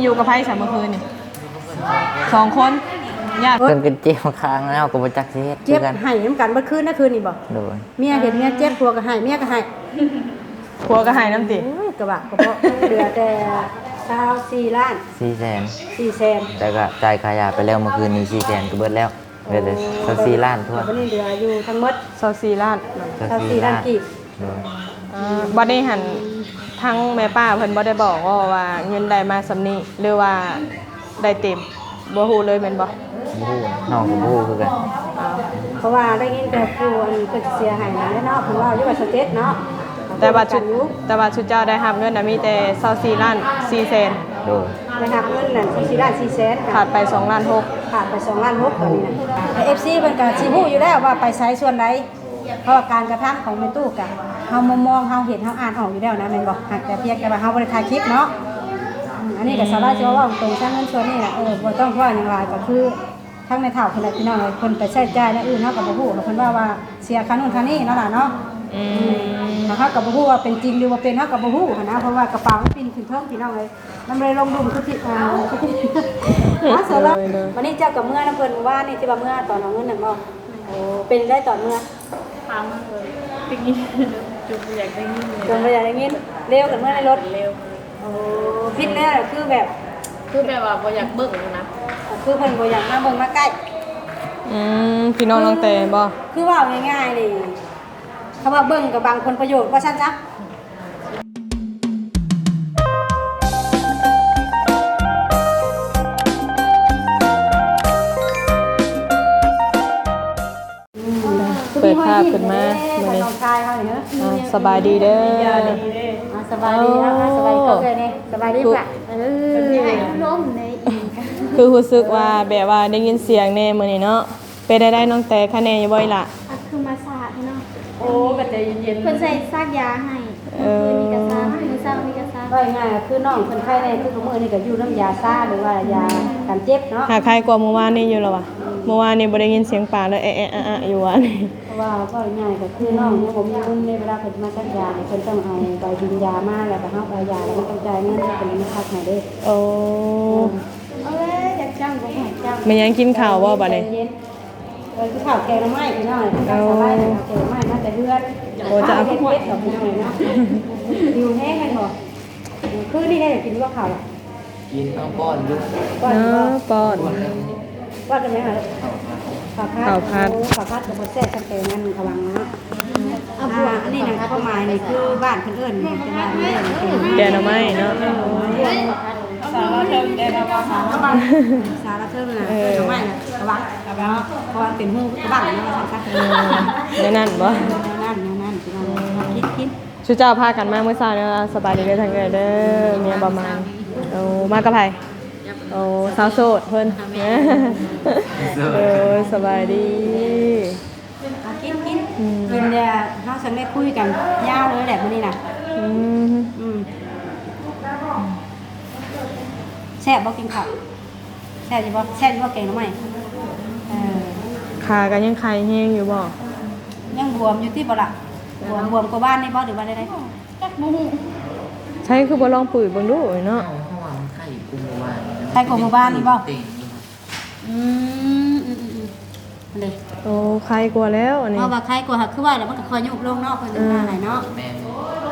อยู่กับไพ่สามเมื่อคืนนี่2 คนญาติ เพิ่นก็เจ็บค้างแล้วก็บ่จักสิเฮ็ด เจ็บ กัน ให้น้ำกันเมื่อคืนนั่นคืนนี่บ่ โดย เมียเห็นเมียเจ็บผัวก็ให้เมียก็ให้ ผัวก็หายน้ำติ โอ้ยกระบะกระเพาะเหลือแต่24ล้าน 400,000 400,000 แต่ก็จ่ายค่ายาไปแล้วเมื่อคืนนี้400,000ก็เบิดแล้วเหลือแต่24ล้านทั่ว วันนี้เหลืออยู่ทั้งหมด 24 ล้าน 24ล้านกีบ โดย บ่ได้หันทั้งแม่ป้าเพิ่นบ่ได้บอกว่าเงินได้มาสำนี้หรือว่าได้เต็มบ่ฮู้เลยแม่นบ่ บ่ฮู้น้องก็บ่ฮู้คือกัน เพราะว่าได้ยินแต่ผู้อันเพิ่นเสียหายนั่นแหละเนาะเพิ่นว่าอยู่ว่าสเต็เนาะ แต่ว่าชุดเจ้าได้รับเงินน่ะมีแต่24ล้าน4แสน โดย ได้รับเงินนั่น4ล้าน4แสน ขาดไป2ล้าน6 ขาดไป2ล้าน6ตอนนี้นะแต่ FC เพิ่นก็สิฮู้อยู่แล้วว่าไปไสส่วนใดเพราะว่าการกระทำของแม่ตู้กะเฮามองเฮาเห็นเฮาอ่านออกอยู่แล้วนะแม่นบ่หากแต่เพียงแต่ว่าเฮาบ่ได้ถ่ายคลิปเนาะอันนี้ก็สาระจะว่าตรงๆเงินส่วนนี้น่ะบ่ต้องว่าอย่างไรก็คือทั้งในเฒ่าคนละพี่น้องเลยเพิ่นไปใช้จ่ายแล้วอื่นเฮาก็บ่ฮู้เพิ่นว่าเสียค่านู่นค่านี่เนาะล่ะเนาะเฮาก็บ่ฮู้ว่าเป็นจริงหรือว่าเป็นเฮาก็บ่ฮู้นะเพราะว่ากระเป๋ามันปิ่นขึ้นเทิงพี่น้องเลยมันเลยลงดุมคือที่สาระวันนี้เจ้ากับเมื่อน้ำเพิ่นว่านี่ที่ว่าเมื่อตอนเอาเงินนั่นบ่โอ้เป็นได้ตอนเมื่อ ถามมาเลยปิกนิกจุดอยากได้เงินเลย จนไปอย่างนี้เร็วกันเมื่อในรถ เร็ว โอ้พิษแล้วคือแบบ คือแบบว่าบ่อยากเบิ่งนะ คือเพิ่นบ่อยากมาเบิ่งมาใกล้ พี่น้องน้องแต่บ่ คือว่าง่ายๆนี่คำว่าเบิ่งกับบางคนประโยชน์ว่าซั่นซะเปิดภาพขึ้นมามื้อนี้ น้องชายเฮานี่เด้อ สบายดีเด้อ สบายดีครับสบายดีก็เลยนี่สบายดีป่ะล้มในอีก คือรู้สึกว่าแบบว่าได้ยินเสียงแน่มื้อนี้เนาะไปได้น้องแต่คะแนนอยู่บ่ล่ะ คือมาสาดเนาะ โอ้ก็ใจเย็น เพิ่นใส่ซากยาให้มีกระซ่ามือเศร้ามีกระซ่า ว่าง่ายๆคือน้องคนไข้ในคือมื้อนี้ก็อยู่น้ำยาซ่าหรือว่ายากันเจ็บเนาะ หาใครกว่าเมื่อวานนี้อยู่แล้ววะเมื่อวานนี้บ่ได้ยินเสียงป่าเลยอยู่วะนี่ เพราะว่าก็ง่ายก็คือน้องเนี่ยผมมีเงินในเวลาเพิ่นมาซักยาเพิ่นต้องเอาใบบินยามาแล้วก็เฮาเอายาแล้วมันต้องจ่ายเงินให้เพิ่นมาซักให้เด้ โอ้ เอาเลยอยากจ้างบ่ให้จ้าง มันยังกินข้าวบ่บัดนี้ คือข้าวแกงน้ำไม้พี่น้องคือข้าวสบายแกงน้ำไม้มาแต่เดือน โอ้จะเอา เฮ็ดดอกพี่น้องเนาะอยู่แห้งกันบ่คือนี่ได้กินว่าข้าว กินเอาป้อนอยู่ ก่อน เนาะป้อน ว่ากันไหมคะข้าวผัด ข้าวผัด ข้าวผัดกับแซ่บกันแต่งั้นระวังเนาะอันนี้นะเข้ามานี่คือบ้านเพิ่นเอิ้นเป็นบ้านเอิ้น แกงหน่อไม้เนาะ สารเทิงได้ระวังสารเทิงน่ะหน่อไม้น่ะระวังเพราะว่าเป็นหูกระบังเนาะค่ะ ในนั้นบ่ นั่นพี่น้องคิด ชูเจ้าพากันมาเมื่อเช้าเนี่ยสบายดีเด้อทางเด้อเด้อเมียประมาณโอ้มากับไผโอ้สาวโสดเพิ่นสบายดี กินกินเนี่ยเขาสังได้คุยกันยาวเลยแหละวันนี้นะแซ่บบ่กินข้าวแซ่บอยู่บ่แซ่บอยู่บ่แกงหน่อไม้ขากันยังไข่แห้งอยู่บ่ ยังบวมอยู่ที่บ่ล่ะบวมกว่าบ้านนี่บ่หรือว่าได้ ใช่คือบ่ลองปุ๋ยเบิ่งดูเนาะ ใครกว่าหมู่บ้านนี่บ่เลย โอ้ไข่กว่าแล้วอันนี้ เพราะว่าใครกว่าคือว่าแล้วมันก็คอยยุบลงเนาะเพิ่นพาให้เนาะ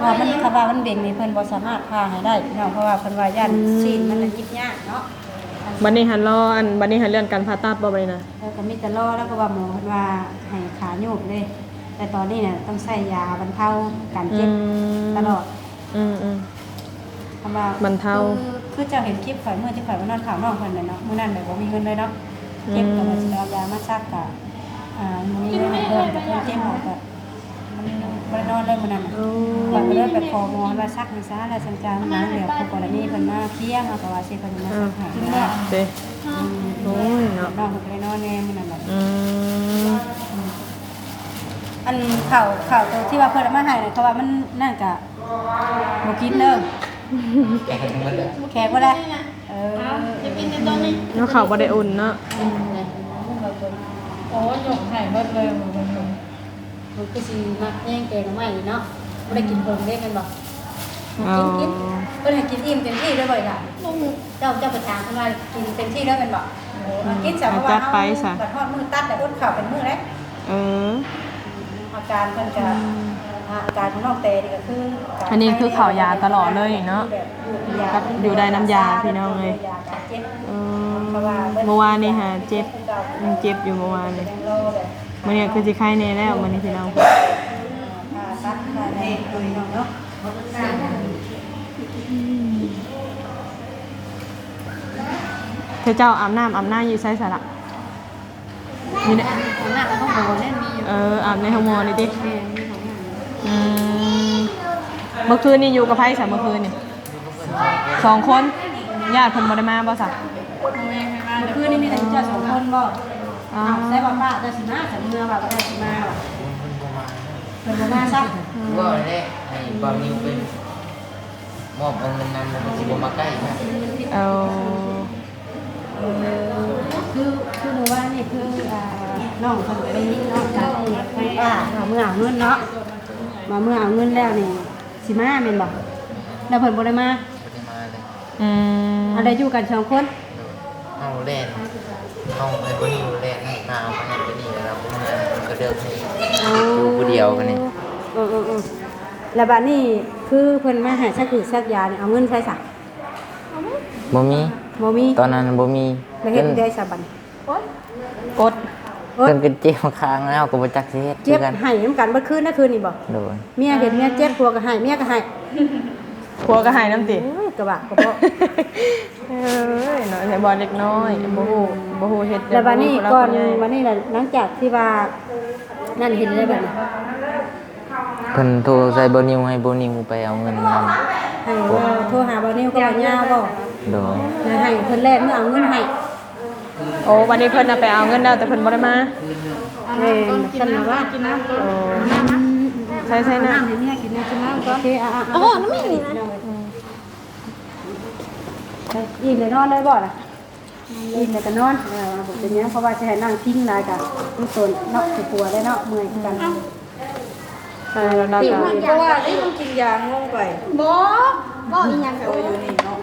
ว่ามันคำว่ามันเบ่งนี่เพิ่นบ่สามารถพาให้ได้พี่น้องเพราะว่าเพิ่นว่าย่านซีนมันยิบยากเนาะ บัดนี้หันรออันบัดนี้หันเรื่องการผ่าตัดบ่ไปนะ แล้วก็มีแต่รอแล้วก็ว่าหมอเพิ่นว่าให้ขาโยกเลยแต่ตอนนี้เนี่ยต้องใช้ยาบรรเทาการเจ็บตลอดคำว่าบรรเทาคือเจ้าเห็นคลิปข่อยเมื่อที่ข่อยมานอนข่าวน้องเพิ่นน่ะเนาะมื้อนั้นแบบบ่มีเงินเลยเนาะเจ็บก็ว่าสิเอายามาซักก็มื้อนี้ให้เพิ่นก็เพิ่นเจ็บหมอก็บ่ได้นอนเลยมื้อนั้นน่ะข่อยก็เลยไปขอหมอว่าซักให้ซะแล้วสัญญาณมาแล้วผู้กรณีเพิ่นมาเคลียร์เฮาก็ว่าสิเพิ่นมาซักให้เนาะ เด้โอ้ยเนาะ น้องเพิ่นก็ได้นอนแน่มื้อนั้นน่ะอันข่าวตัวที่ว่าเพิ่นเอามาให้น่ะเขาว่ามันนั่นก็บ่กินเด้อแขกบ่ได้จะกินในตอนนี้ เนาะข้าวบ่ได้อุ่นเนาะ โอ้ยหยกไข่เบิดเลยมัน มันคือสิมักแย่งแกงใหม่เนาะบ่ได้กินเพิ่นเด้แม่นบ่ กินเพิ่นให้กินอิ่มเต็มที่ด้วยบ่ล่ะเจ้าไปถามเพิ่นว่ากินเต็มที่แล้วแม่นบ่กินซะเพราะว่าบัดฮอดมื้อตัดแต่อดข้าวเป็นมื้อเด้ เออ อาการเพิ่นก็อาการของน้องเตนี่ก็คือ อันนี้คือข้าวยาตลอดเลยเนาะกับอยู่ได้น้ำยาพี่น้องเลยเมื่อวานนี่ฮะเจ็บอยู่เมื่อวานนี่มื้อนี้คือสิไข้แน่แล้วมื้อนี้พี่น้อง ตัดมาในตัวน้องเนาะ เจ้าอาบน้ำอยู่ไสสระนี่แหละ หน้าเขาบ่แน่นมีอยู่ อาบในห้องหมอนี่ดิเมื่อคืนนี่อยู่กับไผซะเมื่อคืนนี่2 คนญาติเพิ่นบ่ได้มาบ่ซะ เมื่อคืนนี้มีแต่เจ้า2คนบ่ได้บ่ป้าได้สิมาแต่เมื่อว่าบ่ได้สิมาเพิ่นบ่มาซัก ว่าเลยให้บอลนิวเป็นมอบเอาเงินนำมันสิบ่มาใกล้นะ เอา คือหนูว่านี่คือน้องคนไปน้องกันไปป้ามาเมื่อเอาเงินเนาะมาเมื่อเอาเงินแล้วนี่สิมาแม่นบ่แล้วเพิ่นบ่ได้มา บ่ได้มาเลย อะไรอยู่กัน2คน เอาแล่นเอาไอ้บ่นิวแล่นหน้าเอาไปนั่นไปนี่แล้วผมเนี่ยก็เดินให้อยู่ผู้เดียวกันนี่ แล้วบัดนี้คือเพิ่นมาให้ซักคือซักยานี่เอาเงินใช้ซะ บ่มี บ่มี ตอนนั้นบ่มี แล้วเฮ็ดได้ซะบัด กด เพิ่นก็เจ็บค้างแล้วก็บ่จักสิเฮ็ด เจ็บ กัน ให้นำกันเบิดคืนนะคืนนี่บ่ โดย เมียเห็นเมียเจ็บผัวก็ให้เมียก็ให้ ผัวก็หายน้ำติ กระบะกระเพาะ เอ้ยน้อยแต่บอลเล็กน้อยบ่ฮู้เฮ็ด แล้วบัดนี้ก่อน บ่ฮู้ วันนี้น่ะหลังจากที่ว่านั่นเห็นได้บัดนี้ เพิ่นโทรใส่บ่นิวให้บ่นิวไปเอาเงินนำ ให้โทรหาบ่นิ้วก็บ่ยาวบ่ โดย แล้วให้เพิ่นแลกเมื่อเอาเงินให้ โอ้วันนี้เพิ่นน่ะไปเอาเงินแล้วแต่เพิ่นบ่ได้มา แม่ฉันน่ะว่ากินน้ำก่อน โอ้ใช่ๆนะ น้ำให้เมียกินน้ำกินน้ำก่อนโอเคอ๋อน้ำมีนี่นะอิ่มเลยนอนเลยบ่ล่ะอิ่มเลยก็นอนผมเป็นยังเพราะว่าจะให้นั่งทิ้งหลายกะมันตนเนาะสิปัวได้เนาะเมื่อยกัน ใช่แล้วเรา ติ จะ เพราะว่าได้ต้องกินยางงไป บ่อีหยังก็ อยู่นี่เนาะ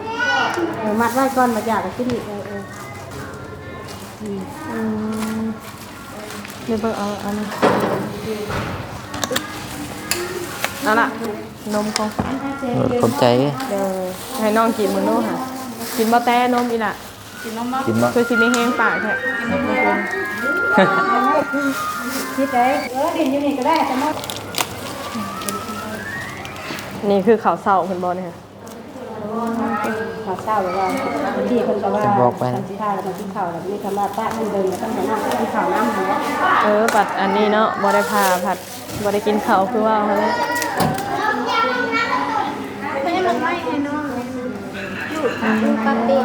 มัดไว้ก่อนมาอยากกินอีกเดี๋ยวเบิ่งเอาอันนี้เอาล่ะนมของ ขอบใจ เดี๋ยวให้น้องกินมื้อนู้นค่ะกินบ่แต่นมอีหล่ะ กินบ่ คือสิมีแห้งปากแท้ คิดได้ดินอยู่นี่ก็ได้แต่เนาะ นี่คือข้าวเช้าเพิ่นบ่เนี่ยค่ะ ข้าวเช้าแบบว่าที่คนก็ว่าทำสิท่าแล้วมันกินข้าวแล้วมีคำว่าป้ามันเดินต้องหันหน้ากินข้าวน้ำหัว ปัดอันนี้เนาะบ่ได้พาผัดบ่ได้กินข้าวคือว่าเขาแล้ว เพิ่นยังมันไม่ให้น้องอยู่กับเด็ก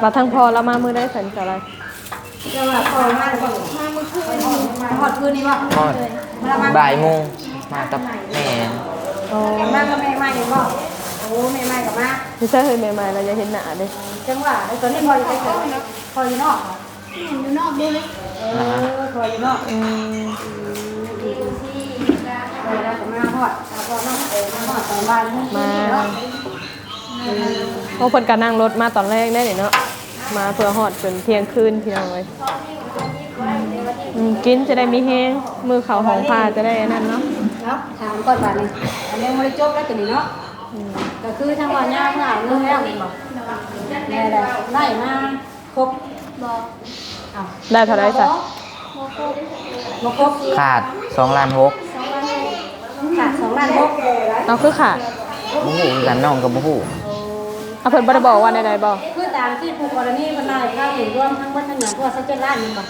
ว่าทั้งพอแล้วมามื้อได้สันจะอะไร จะว่าพอมากกว่าหอดคืนนี้ว่า ทอดบ่ายโมงมากับแม่ โอ้ มากก็แม่ใหม่บ่โอ้แม่ใหม่กับมา ไม่ใช่เฮ้ยใหม่ๆเราจะเห็นหน้าเด้ จังหวะไอ้ตัวนี้พออยู่ใกล้ๆพออยู่นอก อยู่นอกด้วยเลย พออยู่นอก พอแล้วก็มาหอดพอนอกมาหอดตอนบ่ายโมง มาพวกเพิ่นก็นั่งรถมาตอนแรกได้นี่เนาะมาเพื่อฮอดจนเที่ยงคืนพี่น้องเอ้ยกินจะได้มีแห้งมือเขาของผ้าจะได้อันนั้นเนาะ เนาะถามก่อนว่านี่อันนี้ไม่ได้จบแล้วตัวนี้เนาะก็คือทางวันย่าเมื่อเอาเรื่องแล้วบอกแม่ได้ไล่มาครบ บ่ อ้าว ได้เท่าไรจ้ะ บ่ครบ ขาด2ล้าน6 ขาด2ล้าน6 เอาคือขาด บ่ฮู้คือกันน้องก็บ่ฮู้ เอาเพิ่นบ่ได้บอกว่าใดๆบ่ คือตามที่ผู้กรณีเพิ่นได้ค่าเห็นรวมทั้งหมดทั้งหยังทั่ว17ล้านนี่บ่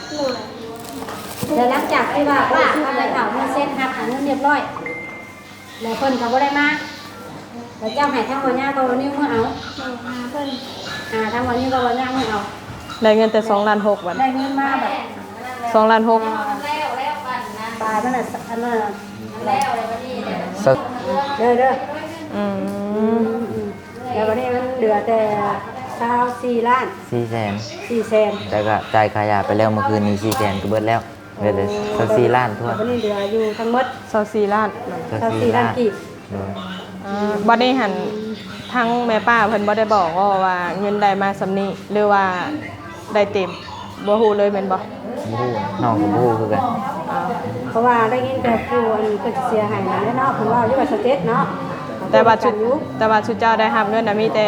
แต่หลังจากที่ว่าป้าซื้อไปเอาเงินเซ็นหักหาเงินเรียบร้อยแล้วเพิ่นก็บ่ได้มาแล้วเจ้าให้ทางวันย่าก็วันนี้เมื่อเอา หาเพิ่น ทางวันนี้ก็วันย่าเมื่อเอา ได้เงินแต่2ล้าน6บาท ได้เงินมาแบบ 2ล้าน6 ปลายมันน่ะอันนั้นน่ะ สัก เด้อ อืม แล้ววันนี้มันเหลือแต่24ล้าน 400,000 4แสน แต่ก็จ่ายค่ายาไปแล้วเมื่อคืนนี้400,000ก็เบิดแล้วเหลือแต่24ล้านทั่ว วันนี้เหลืออยู่ทั้งหมด24ล้าน 24ล้านกีบ โดย อ บ่ได้หันทั้งแม่ป้าเพิ่นบ่ได้บอกว่าเงินได้มาสำนี้หรือว่าได้เต็มบ่ฮู้เลยแม่นบ่ บ่ฮู้น้องก็บ่ฮู้คือกัน เพราะว่าได้ยินแต่ผู้อันนี้ก็เสียหายนั่นแหละเนาะเพิ่นว่าอยู่ว่าสเตทเนาะ แต่ว่าชุดเจ้าได้รับเงินน่ะมีแต่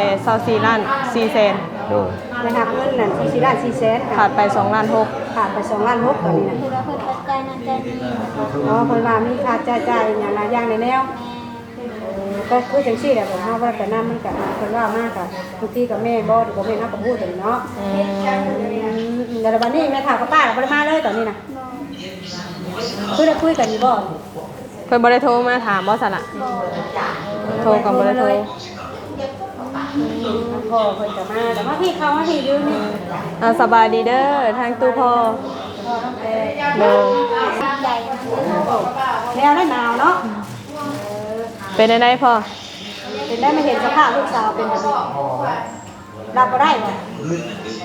24ล้าน4แสน โดย ได้รับเงินนั่น4ล้าน4แสน ขาดไป2ล้าน6 ขาดไป2ล้าน6ตอนนี้นะ คือเราเพิ่นปัจจัยนั้นใจนี้ อ๋อเพิ่นว่ามีค่าใช้จ่ายอย่างหลายอย่างในแนวก็คือจังซี่แหละผมเฮาว่าแต่นำมันก็เพิ่นว่ามากก็ทุกทีก็แม่บ่หรือบ่แม่เฮาก็พูดถึงเนาะแต่บัดนี้แม่ถามกับป้าบ่ได้มาเลยตอนนี้น่ะคือได้คุยกันอยู่บ่ เพิ่นบ่ได้โทรมาถามบ่ซั่นน่ะโทรก็บ่ได้โทร พ่อเพิ่นก็มาแต่ว่าพี่เขาว่าพี่อยู่นี่ สบายดีเด้อทางตู้พ่อ พ่อตั้งแต่ เด้อ ใจ แล้วได้หนาวเนาะ เป็นได้ได้พ่อ เป็นได้มาเห็นสภาพลูกสาวเป็นแบบนี้รับบ่ได้บ่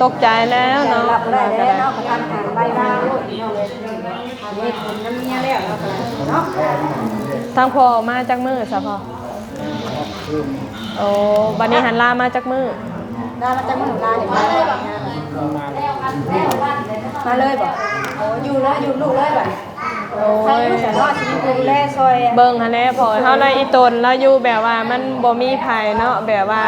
ตกใจแล้วเนาะ รับบ่ได้แล้วเนาะประกันหันใบหน้าลูกเนาะเลยอันนี้คนน้ำเมียแล้วเนาะ ทางพ่อมาจากมื้อซะพ่อโอ้บัดนี้หันลามาจากมื้อ ได้มาจากเมืองลาวมาเลยบ่มาเลยบ่โอ้อยู่เลยอยู่ลูกเลยบ่ โอ้ ใคร ย ลูกสาวน้อยสิดูแลซอย เบิ่งหันแหละพ่อเฮาเลยอีตนแล้วอยู่แบบว่ามันบ่มีไผเนาะแบบว่า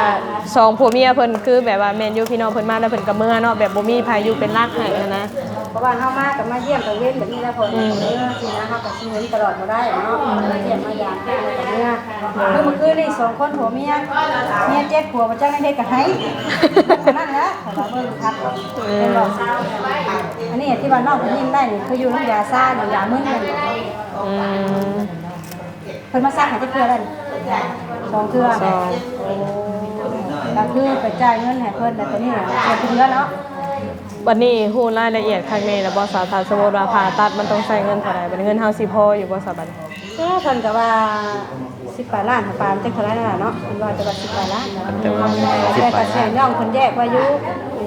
สองผัวเมียเพิ่นคือแบบว่าแม่นอยู่พี่น้องเพิ่นมาแล้วเพิ่นก็เมื่อเนาะแบบบ่มีไผอยู่เป็นรักให้นะ เพราะว่าเฮามากับมาเยี่ยมกับเว้นแบบนี้แล้วพอสินะเฮาก็สิเห็นตลอดบ่ได้เนาะมาเยี่ยมมายามกันแบบนี้คือเมื่อคืนนี่2คนผัวเมีย7ผัวบ่จังได้เฮ็ดกับไห้นั่นแหละขอเบิ่งครับเป็นบ่อันนี้ที่ว่าน้องเพิ่นยิ้มได้นี่คืออยู่น้ำยาซ่าน้ำยามึนนั่น อืม เพิ่นมาซักให้จักเทื่อแล้วสองเทื่อ สอง ก็คือไปจ่ายเงินให้เพิ่นแต่ตัวนี้เทื่อเนาะ วันนี้ฮู้รายละเอียดข้างในแล้วบ่สาธารสมมุติว่าผ่าตัดมันต้องใช้เงินเท่าใดบัดนี้เงินเฮาสิพออยู่บ่ซะบัดนี้ ก็เพิ่นก็ว่า18ล้านปานจักเท่าไหร่นั่นน่ะเนาะเพิ่นว่าจะว่า18ล้าน แต่ว่า แต่ก็เสียย่องเพิ่นแยกไว้อยู่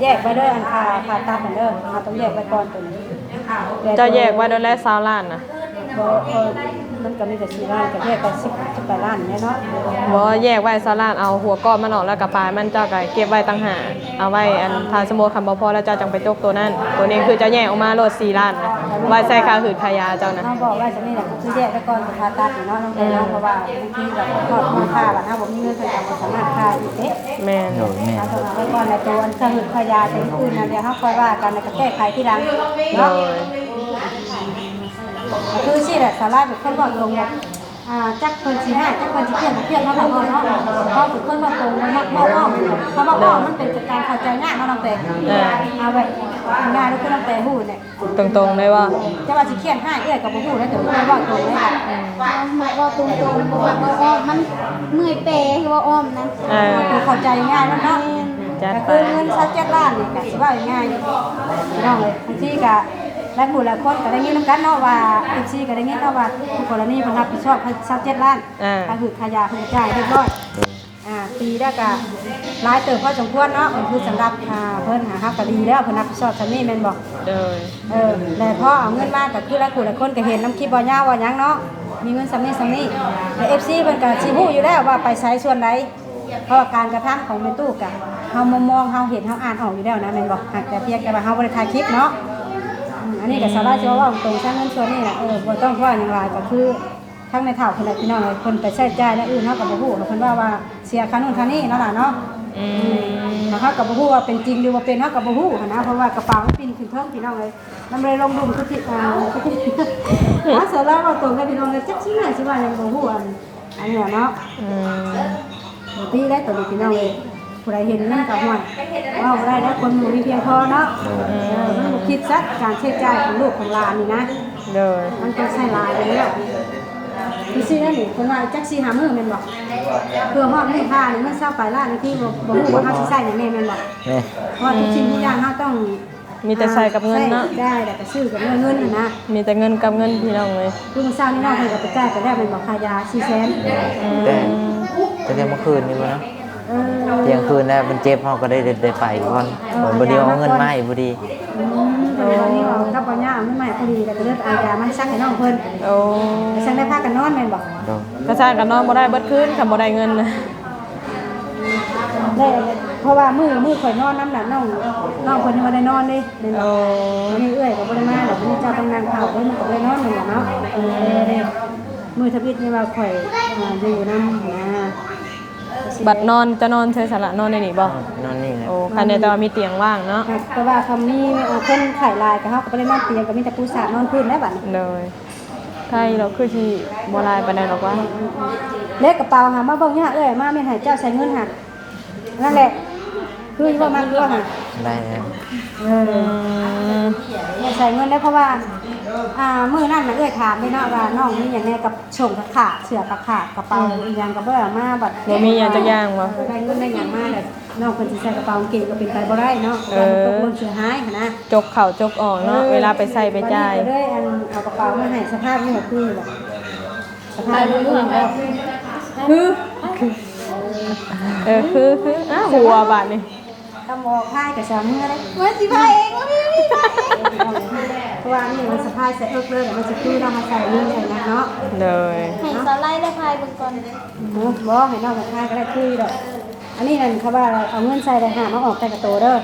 แยกไว้เด้ออันค่าตัดนั่นเด้อเฮาต้องแยกไว้ก่อนตัวนี้ เจ้าแยกไว้โดยแล้ว20ล้านน่ะ บ่มันก็มีแต่4ล้านก็แยกไป18ล้านแน่เนาะ บ่แยกไว้20ล้านเอาหัวก้อนมันออกแล้วก็ปลายมันเจ้าก็เก็บไว้ต่างหากเอาไว้อันถ้าสมมุติคำบ่พอแล้วเจ้าจังไปจกตัวนั้นตัวนี้คือเจ้าแยกออกมาโลด4ล้านนะไว้ใส่ค่าหืดค่ายาเจ้านะ เฮาบอกว่าจะนี่แหละคือแยกไว้ก่อนค่าตัดเนาะน้องเนาะเพราะว่าบางทีแบบทอดมูลค่าบัดเฮาบ่มีเงินเพิ่นก็บ่สามารถค่าอีกเด้ แม่น โดยแม่ เอาตัวไว้ก่อนในตัวอันสหึดพยาเป็นอื่นนะเดี๋ยวเขาคอยว่ากันแล้วก็แก้ไขที่หลัง โด เนาะ ย คือสิแหละสาระเป็นคนบอกตรงเนี่ยจักคนสิให้จักคนสิเพี้ยนเพี้ยนเนาะค่ะพ่อเนาะเขาเป็นคนบอกตรงมักบอกอ้อมเขาบอกอ้อมมันเป็นการเข้าใจง่ายเนาะน้องแต่เอาไว้ง่ายแล้วคือน้องแต่ฮู้เนี่ย ตรงๆเลยว่า จะว่าสิเขียนให้เอื้อยกับบ่ฮู้แล้วแต่คนบอกตรงเลยค่ะ มาว่าตรงๆบอกว่าอ้อมมันเมื่อยเปคือว่าอ้อมนะ เข้าใจง่ายแล้วเนาะ จัด แต่ ไป คือเงิน27ล้านนี่ก็สิว่าง่ายพี่น้องเลยบางทีก็และผู้หลายคนก็ได้ยินนำกันเนาะว่า FC ก็ได้ยินเนาะว่าผู้กรณีเพิ่นรับผิดชอบ27ล้านค่าหืดค่ายาเพิ่นจ่ายเรียบร้อยปีแล้วก็หลายเติบพอสมควรเนาะเพิ่นคือสำหรับเพิ่นหาครับก็ดีแล้วเพิ่นรับผิดชอบซำนี้แม่นบ่ โดย แล้วพอเอาเงินมาก็คือหลายผู้หลายคนก็เห็นน้ำคลิปบ่ยาวว่าหยังเนาะมีเงินซำนี้แต่ FC เพิ่นก็สิฮู้อยู่แล้วว่าไปไสส่วนใดเพราะว่าการกระทำของแม่ตู้ก็เฮามองเฮาเห็นเฮาอ่านออกอยู่แล้วนะแม่นบ่หากแต่เพียงแต่ว่าเฮาบ่ได้ถ่ายคลิปเนาะอันนี้ก็สาระจะว่าตรงๆใช้เงินส่วนนี้น่ะบ่ต้องว่าอย่างไรก็คือทั้งในเท่าคนละพี่น้องเลยคนไปใช้จ่ายและอื่นเฮาก็บ่ฮู้เพิ่นว่าเสียค่านู่นค่านี่เนาะล่ะเนาะเฮาก็บ่ฮู้ว่าเป็นจริงหรือว่าเป็นเฮาก็บ่ฮู้นะเพราะว่ากระเป๋ามันปิ่นขึ้นเทิงพี่น้องเลยนำเลยลงดุมทุกที่สาระว่าตรงกับพี่น้องเลยจักสิว่าสิว่ายังบ่ฮู้อันนี้เนาะบ่ตีได้ตัวนี้พี่น้องเลยผู้ใดเห็นนั่นก็ห่วยว่าบ่ได้แล้วคนหมู่มีเพียงพอเนาะมันบ่คิดซะการใช้จ่ายของลูกของหลานนี่นะ โดย มันเป็นไส้ลายไปแล้วพี่ซี่นั่นนี่คนว่าจักซี่หามือแม่นบ่เพื่อฮอดให้ค่านี่มันเศร้าไปล้านที่บ่ฮู้ว่าเฮาสิใช้ได้แม่นบ่ แม่ เพราะทุกสิ่งทุกอย่างเฮาต้อง มีแต่ใส่กับเงินเนาะ ได้แต่ก็ซื้อกับเงินน่ะนะ มีแต่เงินกับเงินพี่น้องเลย คือมื้อเช้านี่น้องเพิ่นก็ไปจ่ายไปแล้วแม่นบ่ค่ายา400,000 แต่เมื่อคืนนี่บ่เนาะเที่ยงคืนแล้วมันเจ็บเฮาก็ได้ไปก่อนบ่เดียวเอาเงินมาให้บ่ดี อ พิ่นวันนี้ว่ากับปัญญาไม่ใหม่พอดีก็จะเลือกเอายามาซักให้น้องเพิ่น โอ้ ซักได้พากันนอนแม่นบ่ โดย กระซ่างกันนอนบ่ได้เบิดคืนคันบ่ได้เงินนะ ได้เพราะว่ามื้อข่อยนอนน้ำหนักน้องเพิ่นยังบ่ได้นอนเด้แม่นบ่ โอ้ วันนี้เอื้อยก็บ่ได้มาแล้ววันนี้เจ้าต้องนั่งเผาเพิ่นก็บ่ได้นอนแม่นบ่เนาะเด้มื้อทบิดนี่ว่าข่อยอยู่นำนะ บัดนอนจะนอนใช้สาระนอนในนี่บ่ นอนนี่แหละ โอ้คันในแต่ว่ามีเตียงว่างเนาะ แต่ว่าคำนี้เพิ่นไข่ลายก็เฮาก็บ่ได้นอนเตียงก็มีแต่ปูสาดนอนพื้นแล้วบัดนี้ เลยไทยเราคือสิบ่ลายปานใดหรอกว่า เล็กกระเป๋าหามาเบิ่งเนี่ยเอ้ยมาแม่นให้เจ้าใส่เงินหักนั่นแหละคือว่ามาคือว่าหัก ได้แล้ว อืม เนี่ยใส่เงินได้เพราะว่ามื้อนั้นน่ะเอ้ยถามได้เนาะว่าน้องมีหยังแน่กับส่งกับขาเสื้อกับขากระเป๋าอีหยังก็บ่ได้เอามาบัด บ่มีหยังจักอย่างบ่ ได้เงินได้หยังมาแล้วน้องเพิ่นสิใส่กระเป๋ากางเกงก็เป็นไปบ่ได้เนาะเพราะว่ามันตกหล่นเสียหายหันนะ จกเข่าจกออกเนาะเวลาไปใส่ไปจ่าย วันนี้ก็เลยเอากระเป๋ามาให้สภาพนี่ก็คือแบบสภาพนี่ก็คือ คืออ้าวหัวบาดนี่ ถ้ามองพ่ายกับสามมือเลยมันสิพายเองว่าพี่พายเองเพราะว่านี่มันสะพายใส่เอิกเลยมันจะคือเรามาใส่เรื่องใส่นะเนาะ เลย ให้สไลด์ได้พายเบิ่งก่อน บ่ให้นอกสะพายก็ได้คือดอกอันนี้นั่นเขาว่าเอาเงินใส่ได้หามาออกแต่กระโตเด้อ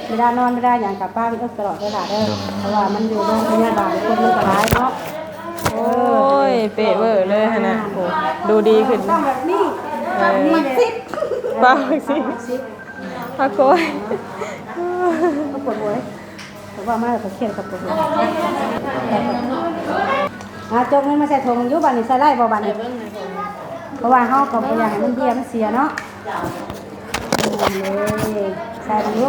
เวลานอนไม่ได้อย่างกับป้าเป็นเอิกตลอดเวลาเด้อเพราะว่ามันอยู่โรงพยาบาลคนมันก็ร้ายเนาะ โอ้ยเป๊ะเวอร์เลยหั่นน่ะโหดูดีขึ้น ต้องแบบนี้แบบนี้เลย ป้าสิฮักโกย ก็ปวดหัวแต่ว่ามาเขาเขียนกับปวดหัวจกเงินมาใส่ถุงยุบันนี่ใส่ไล่บ่บันนี่เพราะว่าเฮาก็บ่อยากให้มันเบี้ยมันเสียเนาะใส่ถุงยุ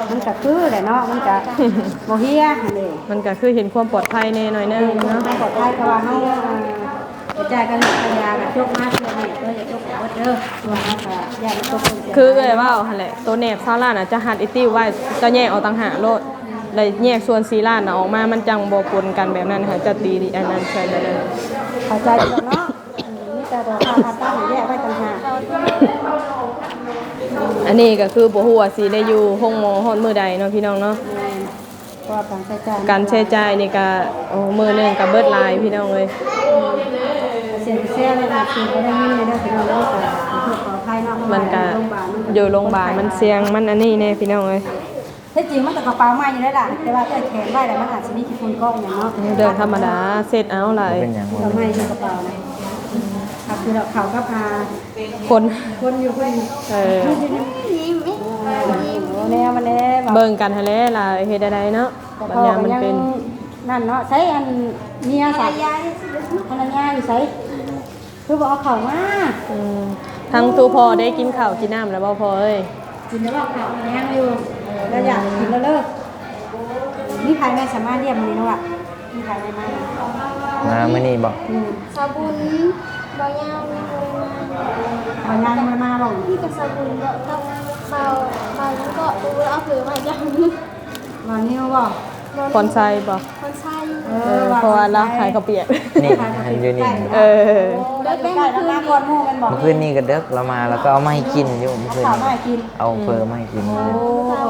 มันก็คือแหละเนาะมันก็บ่เฮียนี่ มันก็คือเห็นความปลอดภัยแน่หน่อยนึงเนาะ ปลอดภัยเพราะว่าเฮากระจายกันปัญญากับจกมาเพื่อนี่ก็อย่าจกเอาเด้อตัวเฮาก็อย่าจกคนเสีย คือเอ้ยว่าหั่นแหละตัวแนบซาล้านน่ะจะหัดอีติ้วไว้จะแยกเอาต่างหากโลดแล้วแยกส่วน4ล้านน่ะออกมามันจังบ่ปนกันแบบนั้นค่ะจะตีอันนั้นใช่ได้เลย เข้าใจอยู่เนาะนี่แต่ตัวค่าตั้งแยกไว้ต่างหาก อันนี้ก็คือบ่ฮู้ว่าสิได้อยู่ห้องหมอฮอดมื้อใดเนาะพี่น้องเนาะ ก็การใช้จ่าย การใช้จ่ายนี่ก็โอ้มื้อหนึงก็เบิดหลายพี่น้องเอ้ย เสียเสียเลยนะคือก็ได้ยินเลยนะพี่น้องเนาะแต่ขออภัยเนาะ มันก็อยู่โรงพยาบาลมันเสี่ยงมันอันนี้แน่พี่น้องเอ้ย ถ้าจริงมันก็กระเป๋ามาอยู่ได้ล่ะแต่ว่าแต่แขนไว้แล้วมันอาจจะมีขี้ฝุ่นกล้องอย่างเนาะ เดินธรรมดาเสร็จเอาหลาย เป็นอย่าง เราไม่ในกระเป๋านะคือเราเขาก็พา คน คนอยู่คน เออ แนวมันแน่ เบิ่งกันให้แลล่ะเฮ็ดได้เนาะบัดยามมันเป็น นั่นเนาะใช้อันเมียใส่ภรรยาอยู่ใส่คือบอกเอาเข่ามา ทั้งตูพอได้กินข้าวกินน้ำแล้วบ่พอเอ้ย กินแล้วว่าเข่าแห้งอยู่แล้วอยากกินแล้วเลิกนี่ใครแม่สามารถเรียกมันนี่เนาะนี่ใครไม่มา มาเมื่อนี้บอก สาบุญบ่ยาวมีบ่มา ภรรยายังไม่มาบอก พี่กับสาบุญก็กับเบาแล้วก็ดูเอาเผือมาจัง วันนี้บอก คนใส่บ่ คนใช้ เพราะว่าเราขายข้าวเปียก นี่อันอยู่นี่ เออ ได้ใกล้แล้วนะก่อนหมู่กันบอก เมื่อคืนนี่ก็เด็กเรามาแล้วก็เอามาให้กินอยู่เมื่อคืน ข่าว นี้ มาให้กิน เอาเฟอร์มาให้กิน โอ้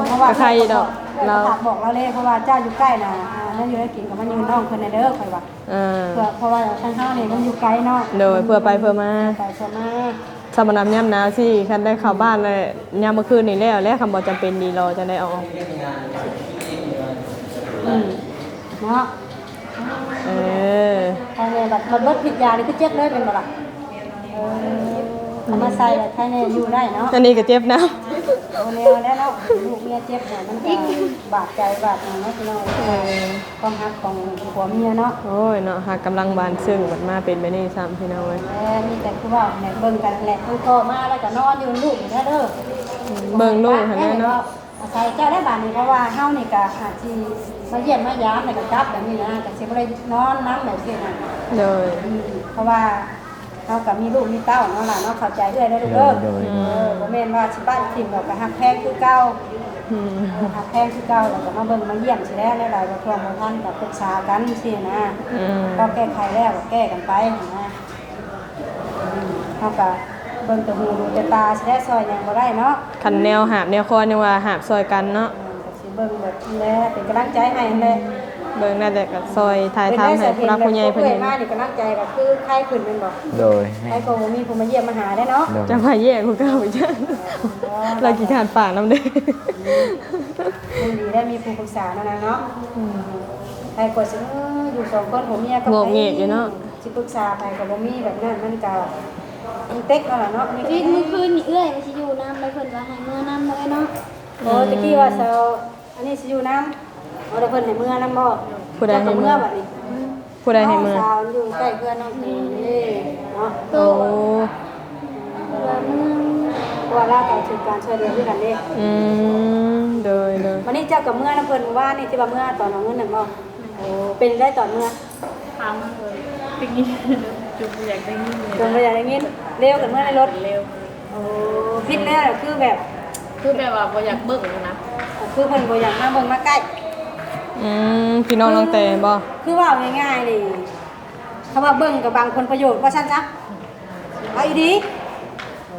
เพราะว่า ใครดอกเรา ฝากบอกเราเลยเพราะว่าเจ้าอยู่ใกล้น่ะนั่นอยู่ได้กินกับมันยืนน้องคนในเด้อคอยว่า เออ เพราะว่าทางเฮานี่มันอยู่ไกลเนาะ โดยเพื่อไปเพื่อมา ไปเสมา สมานำย่ำหนาวสิคันได้เข้าบ้านเลยย่ำเมื่อคืนนี่แล้วคำบอกจำเป็นดีรอจะได้เอาออก เนาะ เออ ภายในบัดมันเบิดผิดยานี่คือเจ็บเลยเป็นบ่ล่ะเอามาใส่แล้วภายในอยู่ได้เนาะ อันนี้ก็เจ็บนะ โอแนวแล้วเนาะลูกเมียเจ็บเนี่ยมันก็บาดใจบาดเนาะพี่น้องความรักของผัวเมียเนาะ โอ้ยเนาะหากกำลังบานซึ่งบัดมาเป็นไปนี่ซ้ำพี่น้องเว้ย นี่แต่คือว่าเนี่ยเบิ่งกันแหละคือโตมาแล้วก็นอนอยู่ลูกอยู่เด้อ เบิ่งลูกหั่นแหละเนาะ อาศัยเจ้าได้บาดนี้เพราะว่าเฮานี่ก็อาจสิมาเยี่ยมมายามแล้วก็กลับแบบนี้นะก็สิบ่ได้นอนนำแบบนี้นะ โดย เพราะว่าเฮาก็มีลูกมีเต้าเนาะล่ะเนาะเข้าใจเอื้อยได้อลูกเด้อบ่แม่นว่าสิบ้านถิ่มดอกก็ฮักแพงคือเก่า อืม ฮักแพงคือเก่าแล้วก็มาเบิ่งมาเยี่ยมสิแล้วหลายๆบ่ทั่วบ่ทันก็ปรึกษากันสินะ ก็แก้ไขแล้วก็แก้กันไปนะเขาก็เบิ่งแตะหูดูแต่ตาแช่ซอยยังบ่ได้เนาะ คันแนวหาบแนวคอยังว่าหาบซอยกันเนาะ แ เบิ่งแบบนี้แหละเป็นกำลังใจให้นั่นแหละ เบิ่งนั่นแหละก็ซอยถ่ายทำให้ผู้รักผู้ใหญ่เพิ่น เห็ เห็ น น มานี่กำลังใจก็คือใครขึ้นแม่นบ่ โดย ใครก็บ่มีผู้มาเยี่ยมมาหาได้เนาะ โดย จะมาแย่กูเก่าอีกจังเรากี่ขาดปากนำเด้อ มันดีได้มีผู้ปรึกษานั่นน่ะเนาะใครก็สิอยู่สองคนผมเมียก็ งงเงียบอยู่เนาะ สิปรึกษาไปก็บ่มีแบบนั้นมันก็มันเต็กเอาล่ะเนาะ ชีวิตเมื่อคืนนี่เอื้อยไปสิอยู่น้ำแล้วเพิ่นว่าให้เมื่อน้ำเลยเนาะ โอ้ตะกี้ว่าเซาอันนี้สิอยู่น้ำเอาแต่เพิ่นให้เมื่อน้ำบ่ ผู้ใดให้เมื่อ บัดนี้ ผู้ใดให้เมื่อ น้งสาวอยู่ใกล้เพื่อนน้องตีนี่เนาะ โอ้ ว่าเมื่อ เพราะว่าเราก็ถือการช่วยเหลือด้วยกันเด้ อืมโดย วันนี้เจ้ากับเมื่อน้ำเพิ่นว่านี่ที่ว่าเมื่อตอนเอาเงินนั่นบ่โอ้เป็นได้ตอนเมื่อ ถามมาเลยเป็นงี้จุกอยากได้เงินเลย จนบ่อยากได้เงินเร็วกันเมื่อในรถ เร็ว โอ้ผิดแล้วคือแบบ คือแบบว่าบ่อยากเบิกนะ คือเพิ่นบ่อยากมาเบิ่งมาใกล้ อืมพี่น้องน้องแต่บ่ คือว่าง่ายๆนี่คำว่าเบิ่งกับบางคนประโยชน์ว่าซั่นจ้ะเอาอีดี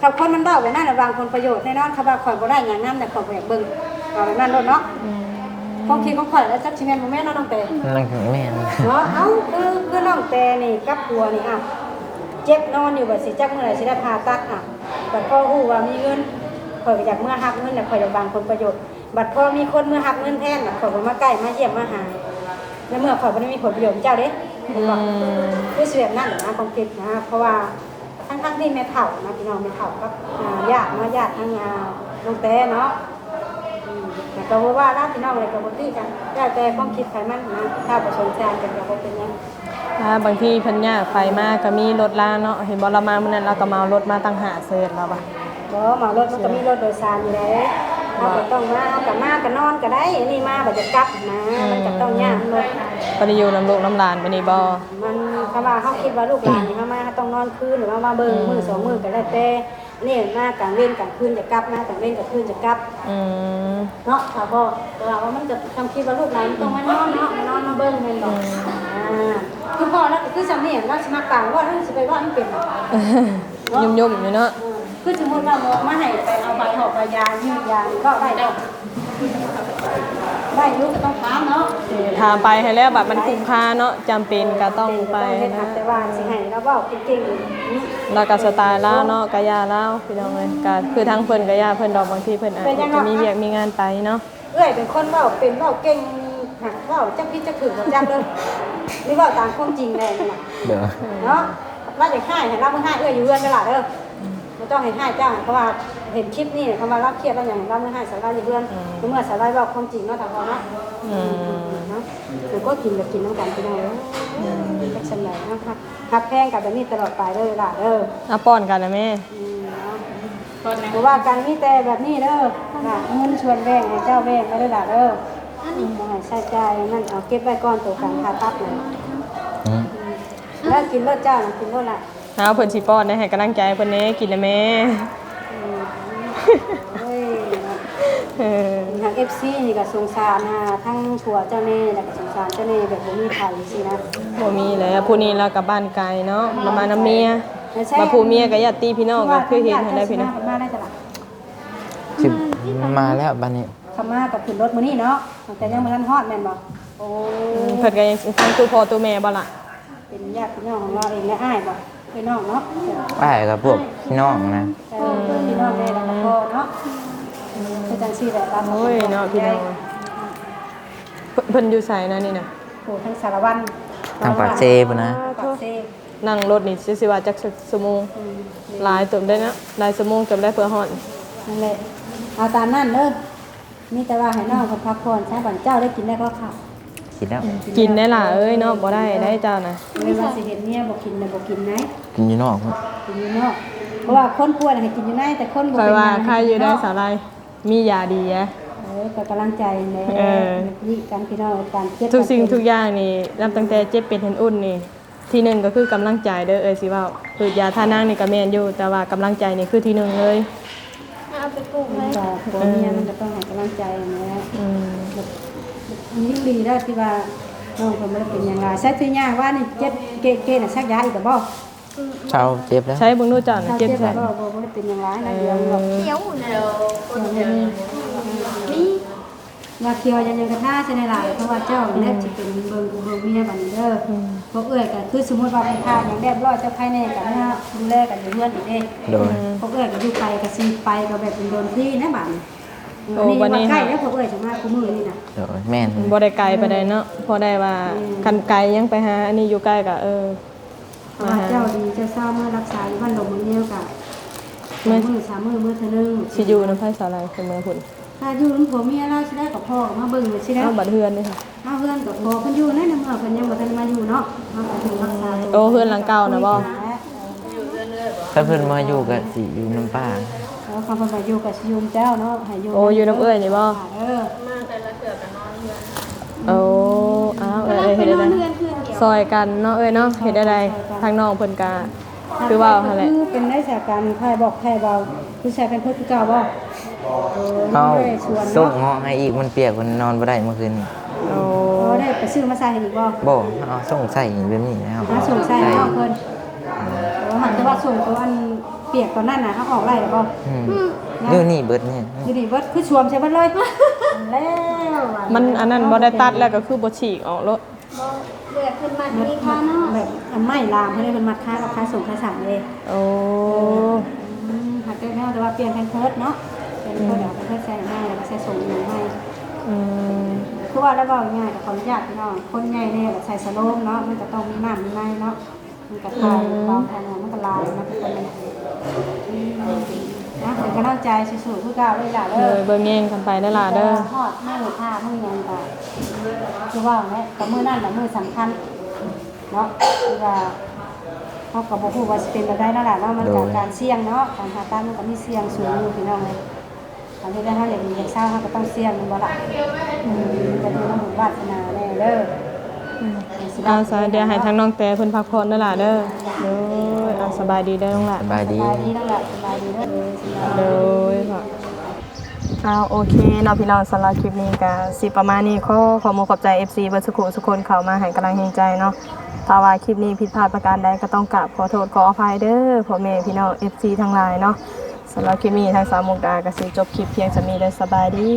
ถ้าคนมันเว้าแบบนั้นน่ะบางคนประโยชน์แน่นอนคำว่าข่อยบ่ได้หยังนำแต่ข่อยบ่อยากเบิ่งว่าแบบนั้นโลดเนาะความคิดของข่อยแล้วจักสิแม่นบ่แม่นเนาะน้องแต่ นั่นคือแม่น เนาะเอ้าคือน้องแต่นี่กับผัวนี่อ่ะเจ็บนอนอยู่บัดสิจักเมื่อไหร่สิได้ผ่าตัดอ่ะบัดพ่อฮู้ว่ามีเงินข่อยก็อยากเมื่อรับเงินน่ะข่อยอยากบางคนประโยชน์บัดพอมีคนเมื่อรับเงินแทนน่ะข่อยบ่มาใกล้มาเยี่ยมมาหาแล้วเมื่อข่อยบ่ได้มีผลประโยชน์กับเจ้าเด้เห็นบ่คือสิแบบนั้นนะความคิดนะเพราะว่าทั้งที่แม่เฒ่านะพี่น้องแม่เฒ่ากับญาติเนาะญาติทั้งน้องแต่เนาะแต่ก็บ่ว่าญาติพี่น้องอะไรก็บ่ตีกันแล้วแต่ความคิดใครมันนะถ้าบ่สนใจกันก็บ่เป็นหยัง บางทีเพิ่นยากไฟมาก็มีรถลาเนาะเห็นบ่เรามามื้อนั้นเราก็มาเอารถมาตั้งหาเศษแล้วบ่ะ บ่เหมารถมันก็มีรถโดยสารอยู่แล้วเราก็ต้องมาเอากับมาก็นอนก็ได้อันนี้มาบ่จะกลับนะมันก็ต้องย่างรถ บ่ได้อยู่นำลูกน้ำหลานไปนี่บ่ มันคำว่าเขาคิดว่าลูกหลานนี่เขามาเขาต้องนอนคืนหรือว่ามาเบิ่งมือสองมือก็ได้แต่นี่มากลางเว้นกลางคืนจะกลับนะกลางเว้นกลางคืนจะกลับ อืม เนาะค่ะพ่อแต่ว่ามันจะทำคิดว่าลูกหลานมันต้องมานอนเนาะมานอนมาเบิ่งแม่นบ่คือพ่อแล้วก็คือสำเนียงเราสิมากลางว่าเราสิไปว่ามันเป็น ยุ่มๆอยู่เนาะ คือสมมุติว่าหมอมาให้ไปเอาใบหอบใบยายืดยาก็ได้ดอกได้อยู่ก็ต้องถามเนาะ ถามไปให้แล้วแบบมันคุ้มค่าเนาะจำเป็นก็ต้องไป เฮ็ด นะ แต่ว่าสิให้เราเว้าเก่งๆ แล้วก็สไตล์ลาวเนาะก็ยาลาวพี่น้องเอ้ยก็คือทั้งเพิ่นก็ยาเพิ่นดอกบางทีเพิ่นอาจจะมีเวียกมีงานไปเนาะ เอ้ยเป็นคนเว้าเป็นเว้าเก่งหักเว้าจักพิดจักถึงบ่จักเลยนี่เว้าตามความจริงแน่นั่นน่ะ เด้อ เนาะว่าจะให้เราบ่ให้เอ้ยอยู่เรือนเด้อล่ะเด้อบ่ต้องให้เจ้าเพราะว่าเห็นคลิปนี่คำว่าเราเครียดแล้วอย่างเราบ่ให้สาระอยู่เรือนเมื่อสาระเว้าความจริงเนาะถ้าพอเนาะ อืม เนาะคือก็กินแบบกินน้ำกันพี่น้องจักซั่นได้เนาะฮักแพงกันแบบนี้ตลอดไปเด้อล่ะเด้อ เอาป้อนกันนะแม่ เพราะว่าการมีแต่แบบนี้เด้อเงินชวนแบ่งให้เจ้าแบ่งไม่ได้ด่าเด้อให้ใช้จ่ายนั่นเอาเก็บไว้ก่อนตัวการค่าตับเลย อืม แล้วกินรสเจ้านะกินรสละ เอาเพิ่นสิป้อนได้ให้กำลังใจเพิ่นแหน่กินนะแม่ เฮ้ย เออ ทาง FC นี่ก็สงสารนะทั้งผัวเจ้าแน่แล้วก็สงสารเจ้าแน่แบบบ่มีไผสินะ บ่มีแล้วผู้นี้เรากลับบ้านไกลเนาะเรามานํเมียมาผู้เมียก็ญาติพี่น้องก็คือเห็นให้ได้พี่น้อง มาได้จ้ะล่ะ สิมาแล้วบัดนี้ คำมากับขึ้นรถมื้อนี้เนาะแต่ยังบ่ทันฮอดแม่นบ่โอ้ เพิ่นก็ยังฟังตัวพ่อตัวแม่บ่ล่ะ เป็นญาติพี่น้องของเราเองและอ้ายบ่พี่น้องเนาะ อ้ายกับพวกพี่น้องนะ พี่น้องได้แล้วก็พ่อเนาะคือจังซี่แหละตาม โอ้ยเนาะพี่น้องเพิ่นอยู่ไสนะนี่น่ะ โอ้ทั้งสารวัตร ทางปากเซพุ่นนะ ปากเซ นั่งรถนี่สิว่าจักชั่วโมงหลายตุ่มได้นะหลายชั่วโมงจำได้เพื่อฮอด นั่นแหละเอาตามนั้นเด้อมีแต่ว่าให้น้องเพิ่นพักผ่อนใช้บันเจ้าได้กินได้ก็ข้าว คิดแล้ว กินได้ล่ะเอ้ยเนาะบ่ได้ได้เจ้านะ ไม่ว่าสิเห็นเมียบ่กินน่ะบ่กินไหน กินอยู่นอกพุ่น กินอยู่นอกเพราะว่าคนป่วยน่ะให้กินอยู่ในแต่คนบ่ คอย เป็น ว่า หยัง ใครอยู่ได้สาลายมียาดีอะ ก็กำลังใจแหละ เออ นี่การพี่น้องการเก็บ ทุกสิ่งทุกอย่างนี่นับตั้งแต่เจ็บเป็นเห็นอุ่นนี่ที่หนึ่งก็คือกำลังใจเด้อเอ้ยสิเว้าคือยาท่านั่งนี่ก็แม่นอยู่แต่ว่ากำลังใจนี่คือที่หนึ่งเลย เอาไปปลูกไว้ ก็ผัวเมียมันก็ต้องให้กำลังใจแหละ อืม ยิ่งดีได้ที่ว่าน้องเพิ่นบ่ได้เป็นหยังไงใช้ซื้อยาว่านี่เจ็บเกๆน่ะซักยาอีกก็บ่ เช้าเจ็บแล้ว ใช้เบิ่งดูเจ้าน่ะ ถ้า เจ็บ เจ็บ ใส่ ก็บ่ได้เป็นหยังไงนะเดี๋ยวหรอก เขียวน่ะ เดี๋ยวนี้ นี่ ว่าเคียวยังกระท่าใช่ไหมล่ะเพราะว่าเจ้าแรกจะเป็นเบิ่งเมียบัดนี้เด้อพวกเอ้ยก็คือสมมุติว่าเป็นทางอย่างเรียบร้อยเจ้าภายในกันนะดูแลกันอยู่เพื่อนอีกเด้ โดย พวกเอ้ยก็อยู่ไปก็สิไปก็แบบเป็นโดนที่นะบัดนี้วันนี้ว่าใกล้แล้วพวกเอ้ยจะมาคุมื้อนี่น่ะ โดยแม่น บ่ได้ไกลไปได้เนาะพอได้ว่าคันไกลยังไปหาอันนี้อยู่ใกล้ก็เพราะว่าเจ้าดีเจ้าเศร้าเมื่อรักษาอยู่บ้านดงเดียวกับมื้อ3มื้อมื้อเท่านึง สิอยู่นำไผสาลายคือเมืองพุ่น ถ้าอยู่นำผัวเมียเราสิได้กับพ่อมาเบิ่งสิได้ เอาบัดเฮือนนี่ค่ะ มาเพื่อนกับพ่อเพิ่นอยู่ในเมื่อเพิ่นยังบ่ทันมาอยู่เนาะมาก็ถึงรักษา โอ้เฮือนหลังเก่านะบ่ ถ้าเพิ่นมาอยู่ก็สิอยู่น้ำป้า แล้วเขาเพิ่นไปอยู่กับสิอยู่เจ้าเนาะให้อยู่ โอ้อยู่น้ำเอ้ยนี่บ่ มาแต่ละเถื่อกันนอนเพื่อน โอ้อ้าวเฮ็ดได้ซอยกันเนาะเนาะเฮ็ดได้ทางน้องเพิ่นก็คือว่าหั่นแหละ คือเป็นได้จากการใครบอกใครเบาคือใช้เป็นเพิ่นคือเก่าบ่ เอา ชวน ส่ง เนาะ ห้องให้อีกมันเปียกมันนอนบ่ได้เมื่อคืน โอ้ ได้ไปซื้อมาใส่ให้อีกบ่ บ่เอาส่งใส่แบบนี้แล้ว มาส่งใส่ให้น้องเพิ่นหันแต่ว่าส่งตัวอันเปียกตัวนั้นน่ะเอาออกไล่แล้วบ่ อยู่นี่เบิดนี่ อยู่นี่เบิดคือชวมใช่เบิดเลยแล้ว มันอันนั้นบ่ได้ตัดแล้วก็คือบ่ฉีกออกโลด เลือดขึ้นมาที่ข้างนอก แบบอันไม้ลามเพิ่นได้เพิ่นมัดค้ากับค้าส่งค้าสั่งเลย โอ้ หักได้แม่แต่ว่าเปลี่ยนแพนเพิร์ดเนาะเป็นเพิร์ดเดี๋ยวแพนเพิร์ดใส่ให้แล้วก็ใส่ส่งหนึ่งให้ อืม คือว่าแล้วบอกง่ายกับขออนุญาตพี่น้องคนใหญ่เนี่ยแบบใส่สโลมเนาะมันจะต้องมีน้ำมีในเนาะมันก็ทายเบาทายมันก็ลายนะเป็นคนนึงนะเป็นกำลังใจสู้ๆผู้ก้าวเลยล่ะ เออเบิ่งแย่งกันไปเด้อล่ะเด้อ ทอดมือผ้ามือยังก็คือว่าเนี่ยกับมือนั่นแหละมือสำคัญเนาะคือว่าเขากับบอกว่าจะเป็นไปได้นั่นแหละเนาะมันการเสี่ยงเนาะการผ่าตัดมันก็มีเสี่ยงสูงอยู่พี่น้องเลยตอนนี้ได้เขาอย่างนี้อย่างเศร้าเขาก็ต้องเสี่ยงมันบ่ละจะดูน้ำหมูบาดนาแน่เด้อ เอาซะเดี๋ยวให้ทางน้องแต่เพิ่นพักผ่อนเด้อล่ะเด้อเด้อเอาสบายดีเด้อน้องล่ะ สบายดี สบายดีนั่นแหละสบายดีเด้อสบาย เด้อค่ะเอาโอเคเนาะพี่น้องสำหรับคลิปนี้ก็สิประมาณนี้ขอขอบใจ FC เบิดสุขทุกคนเข้ามาให้กำลังใจเนาะถ้าว่าคลิปนี้ผิดพลาดประการใดก็ต้องกราบขอโทษขออภัยเด้อพ่อแม่พี่น้อง FC ทั้งหลายเนาะสำหรับคลิปนี้ทางสาวมุกดาก็สิจบคลิปเพียงเท่านี้เด้อสบายดี